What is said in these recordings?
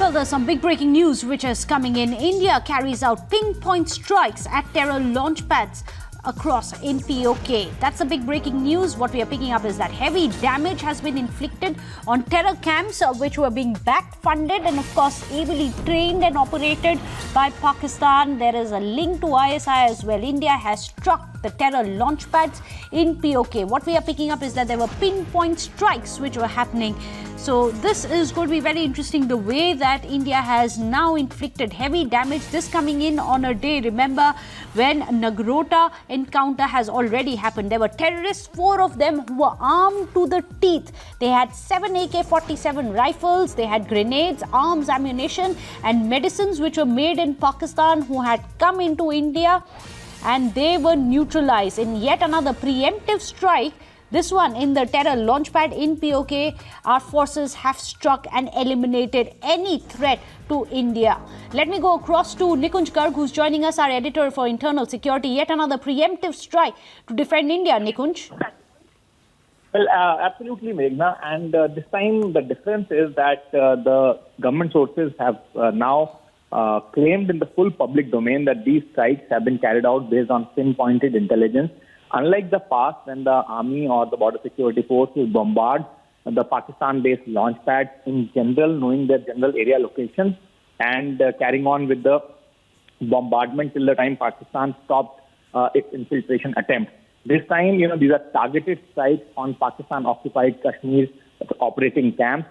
Well, there's some big breaking news which is coming in. India carries out pinpoint strikes at terror launch pads across in PoK. That's a big breaking news. What we are picking up is that heavy damage has been inflicted on terror camps which were being back-funded and of course ably trained and operated by Pakistan. There is a link to ISI as well. India has struck the terror launch pads in PoK. What we are picking up is that there were pinpoint strikes which were happening. So this is going to be very interesting, the way that India has now inflicted heavy damage. This coming in on a day, remember, when Nagrota encounter has already happened. There were terrorists, 4 of them, who were armed to the teeth. They had 7 AK-47 rifles, they had grenades, arms, ammunition and medicines which were made in Pakistan, who had come into India, and they were neutralized in yet another preemptive strike. This one in the terror launchpad in PoK, our forces have struck and eliminated any threat to India. Let me go across to Nikunj Garg, who's joining us, our editor for internal security. Yet another preemptive strike to defend India, Nikunj. Well, absolutely, Meghna. And this time the difference is that the government sources have now claimed in the full public domain that these strikes have been carried out based on pinpointed intelligence. Unlike the past, when the army or the border security force will bombard the Pakistan-based launch pads in general, knowing their general area locations and carrying on with the bombardment till the time Pakistan stopped its infiltration attempt. This time, these are targeted strikes on Pakistan-occupied Kashmir operating camps.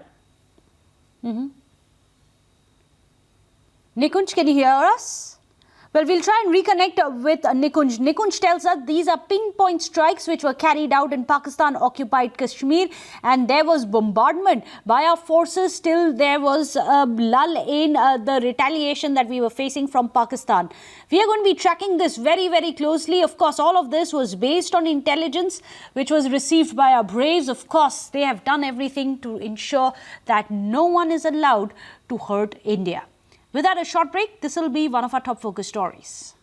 Nikunj, can you hear us? Well, we'll try and reconnect with Nikunj. Nikunj tells us these are pinpoint strikes which were carried out in Pakistan-occupied Kashmir, and there was bombardment by our forces till there was a lull in the retaliation that we were facing from Pakistan. We are going to be tracking this very, very closely. Of course, all of this was based on intelligence which was received by our braves. Of course, they have done everything to ensure that no one is allowed to hurt India. Without a short break, this will be one of our top focus stories.